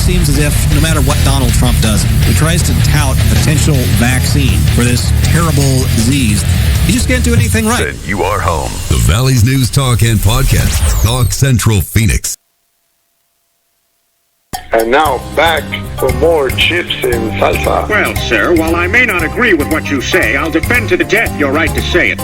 seems as if no matter what Donald Trump does, he tries to tout a potential vaccine for this terrible disease. You just can't do anything right. Then you are home. The Valley's News Talk and Podcast. Talk Central Phoenix. And now back for more Chips and Salsa. Well, sir, while I may not agree with what you say, I'll defend to the death your right to say it.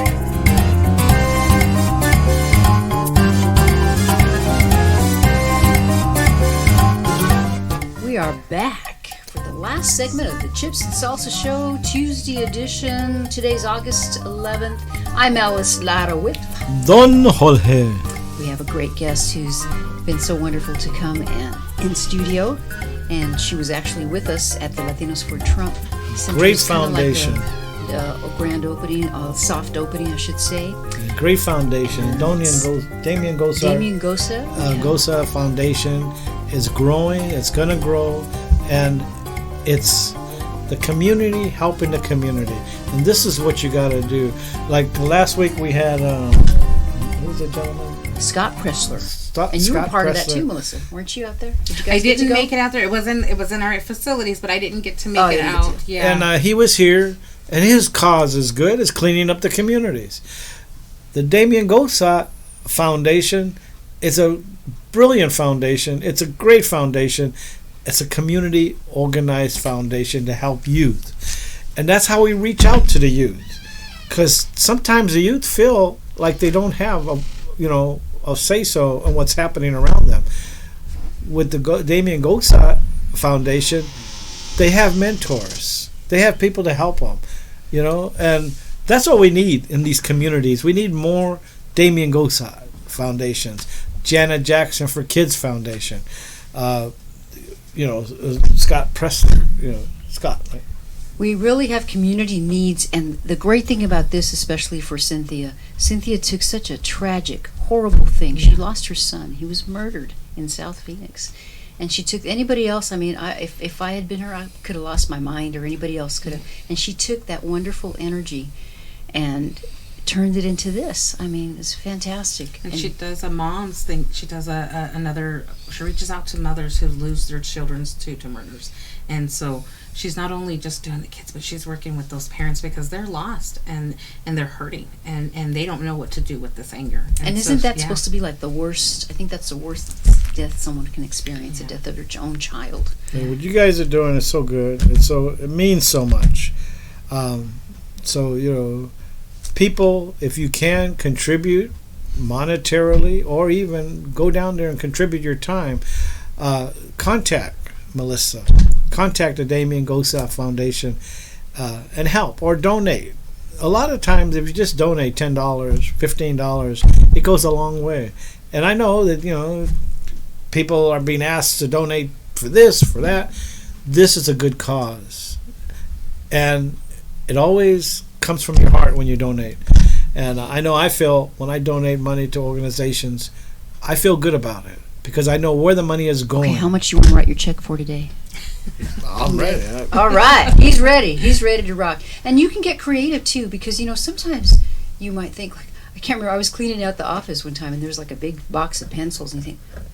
We are back for the last segment of the Chips and Salsa Show, Tuesday edition. Today's August 11th. I'm Alice Lara with Don Jorge. We have a great guest who's been so wonderful to come in studio, and she was actually with us at the Latinos for Trump Center. Great foundation. Like a grand opening, a soft opening, I should say. Great foundation. Damien Gosa. Gosa Foundation is growing. It's going to grow, and it's the community helping the community. And this is what you got to do. Like last week we had who was the gentleman? Scott Pressler. And you were part of that too, Melissa. Weren't you out there? Did you guys I didn't make it out there. It was in our facilities, but I didn't get to make it out. Yeah. And he was here, and his cause is good. It's cleaning up the communities. The Damien Gosa Foundation is a brilliant foundation. It's a great foundation. It's a community organized foundation to help youth. And that's how we reach out to the youth. Because sometimes the youth feel like they don't have a say-so on what's happening around them. With the Damien Gosa Foundation, they have mentors. They have people to help them, and that's what we need in these communities. We need more Damien Gosa Foundations. Janet Jackson for Kids Foundation. Scott Pressler. Scott, right? We really have community needs, and the great thing about this, especially for Cynthia took such a tragic, horrible thing. She lost her son. He was murdered in South Phoenix. And she took anybody else, if I had been her, I could have lost my mind, or anybody else could have. And she took that wonderful energy and turned it into this. It's fantastic. And she does a mom's thing. She does she reaches out to mothers who lose their children to murders. And so she's not only just doing the kids, but she's working with those parents because they're lost and they're hurting and they don't know what to do with this anger. And isn't that supposed to be like the worst? I think that's the worst death someone can experience, the death of their own child. Yeah, what you guys are doing is so good. It means so much. People, if you can, contribute monetarily or even go down there and contribute your time. Contact Melissa. Contact the Damien Gosa Foundation and help or donate. A lot of times, if you just donate $10, $15, it goes a long way. And I know that, people are being asked to donate for this, for that. This is a good cause. And it always comes from your heart when you donate. And I know I feel when I donate money to organizations, I feel good about it because I know where the money is going. Okay, how much do you want to write your check for today? I'm ready. All right. He's ready. He's ready to rock. And you can get creative too because, sometimes you might think, like, I can't remember, I was cleaning out the office one time and there's like a big box of pencils and you think,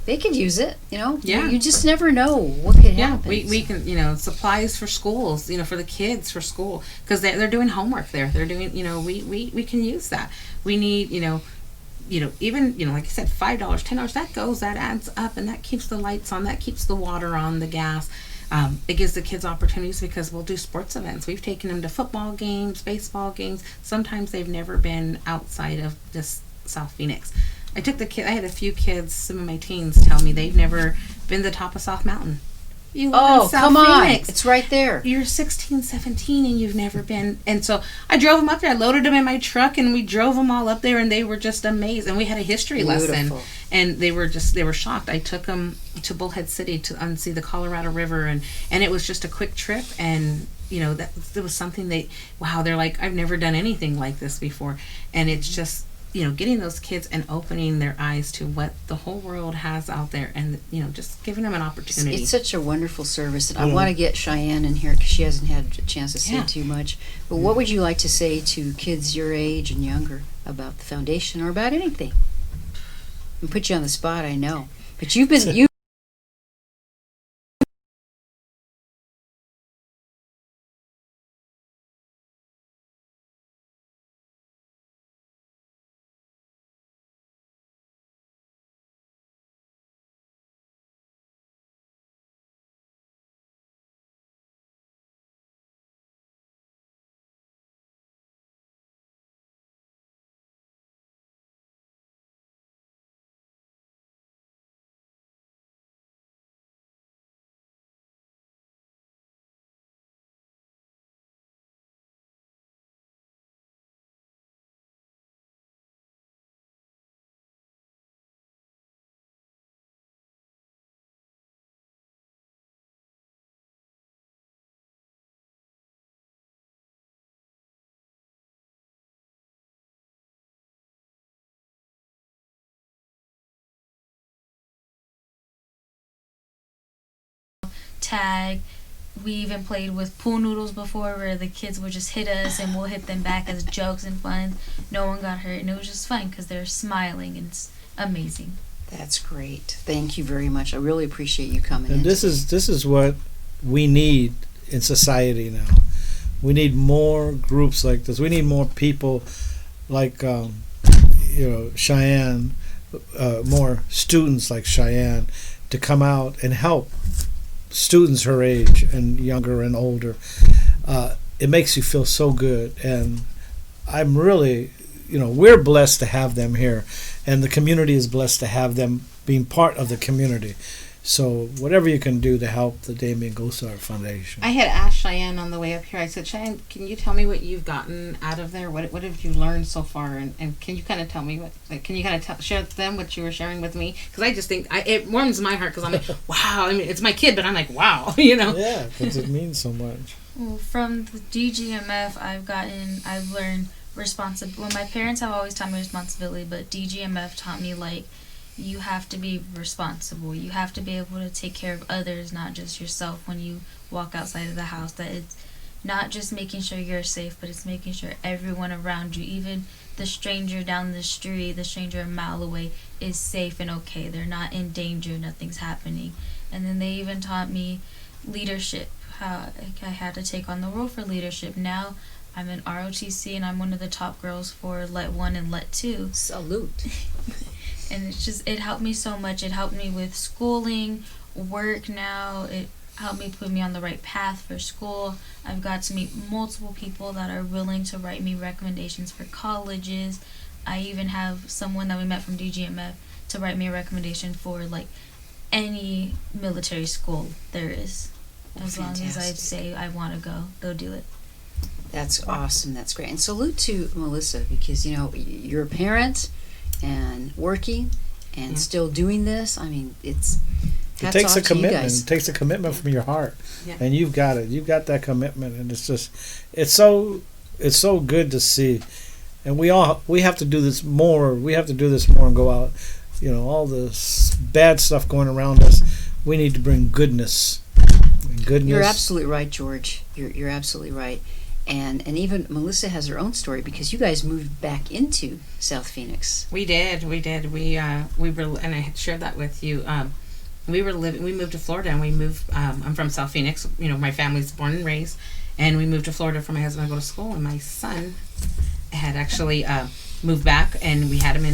they could use it, Yeah. You just never know what could happen. We can, supplies for schools, for the kids for school, because they're doing homework there. They're doing, we can use that. We need, even, like I said, $5, $10, that adds up, and that keeps the lights on, that keeps the water on, the gas. It gives the kids opportunities because we'll do sports events. We've taken them to football games, baseball games. Sometimes they've never been outside of just South Phoenix. I had a few kids, some of my teens, tell me they've never been to the top of South Mountain. You live in South come on. Phoenix. It's right there. You're 16, 17, and you've never been. And so I drove them up there. I loaded them in my truck, and we drove them all up there, and they were just amazed. And we had a history lesson, and they were shocked. I took them to Bullhead City to unsee the Colorado River, and it was just a quick trip. And, that was something they're like, I've never done anything like this before. And it's just, getting those kids and opening their eyes to what the whole world has out there and, just giving them an opportunity. It's such a wonderful service. And I want to get Cheyenne in here because she hasn't had a chance to say too much. But what would you like to say to kids your age and younger about the foundation or about anything? I'm put you on the spot, I know. But you've tag. We even played with pool noodles before, where the kids would just hit us and we'll hit them back as jokes and fun. No one got hurt, and it was just fun because they're smiling, and it's amazing. That's great. Thank you very much. I really appreciate you coming And in. this is what we need in society now. We need more groups like this. We need more people like Cheyenne, more students like Cheyenne, to come out and help students her age and younger and older. It makes you feel so good, and I'm really, we're blessed to have them here, and the community is blessed to have them being part of the community. So whatever you can do to help the Damien Gosar Foundation. I had asked Cheyenne on the way up here. I said, Cheyenne, can you tell me what you've gotten out of there? What have you learned so far? And can you kind of tell me can you kind of share with them what you were sharing with me? Because I just think it warms my heart, because I'm like, wow. I mean, it's my kid, but I'm like, wow, Yeah, because it means so much. Well, from the DGMF, I've learned responsibility. Well, my parents have always taught me responsibility, but DGMF taught me, like, you have to be responsible. You have to be able to take care of others, not just yourself, when you walk outside of the house. That it's not just making sure you're safe, but it's making sure everyone around you, even the stranger down the street, the stranger a mile away, is safe and okay. They're not in danger. Nothing's happening. And then they even taught me leadership, how I had to take on the role for leadership. Now I'm in ROTC, and I'm one of the top girls for Let 1 and Let 2. Salute. And it helped me so much. It helped me with schooling, work now. It helped me put me on the right path for school. I've got to meet multiple people that are willing to write me recommendations for colleges. I even have someone that we met from DGMF to write me a recommendation for, like, any military school there is. As long as I say I want to go, they'll do it. That's awesome. That's great. And salute to Melissa, because, you're a parent and working and still doing this. I mean, it takes a commitment. It takes a commitment from your heart, and you've got it. You've got that commitment, and it's so good to see. And we have to do this more. We have to do this more and go out. All the bad stuff going around us. We need to bring goodness. You're absolutely right, George. You're absolutely right. And even Melissa has her own story, because you guys moved back into South Phoenix. We did. We were, and I had shared that with you. We moved to Florida, and we moved. I'm from South Phoenix. My family's born and raised, and we moved to Florida for my husband to go to school. And my son had actually moved back, and we had him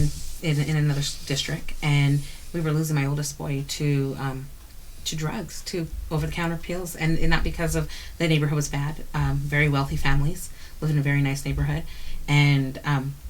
in another district, and we were losing my oldest boy to drugs, to over-the-counter pills, and not because of the neighborhood was bad. Very wealthy families live in a very nice neighborhood, and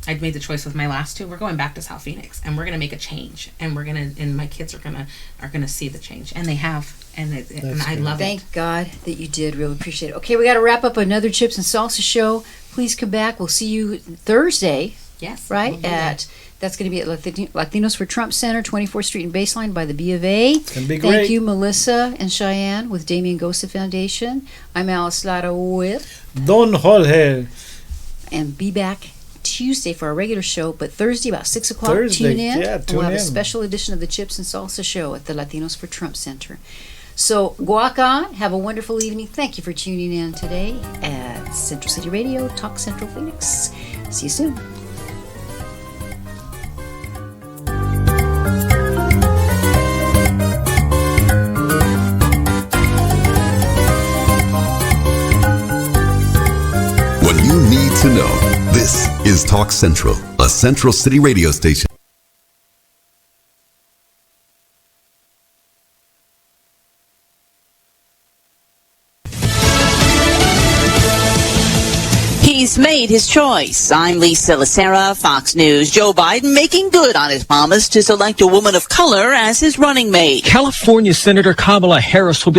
I'd made the choice with my last two. We're going back to South Phoenix, and we're gonna make a change, and my kids are gonna see the change, and they have, and I love it. Thank God that you did. Really appreciate it. Okay, we got to wrap up another Chips and Salsa show. Please come back. We'll see you Thursday. Yes, right we'll That's going to be at Latinos for Trump Center, 24th Street and Baseline by the B of A. It's going to be great. Thank you, Melissa and Cheyenne with Damien Gosar Foundation. I'm Alice Lara with Don Jorge. And be back Tuesday for our regular show, but Thursday about 6 o'clock. Thursday, tune in. yeah, and tune we'll have in. a special edition of the Chips and Salsa Show at the Latinos for Trump Center. So guac on. Have a wonderful evening. Thank you for tuning in today at Central City Radio, Talk Central Phoenix. See you soon. What you need to know. This is Talk Central, a Central City radio station. He's made his choice. I'm Lisa Lacera, Fox News. Joe Biden making good on his promise to select a woman of color as his running mate. California Senator Kamala Harris will be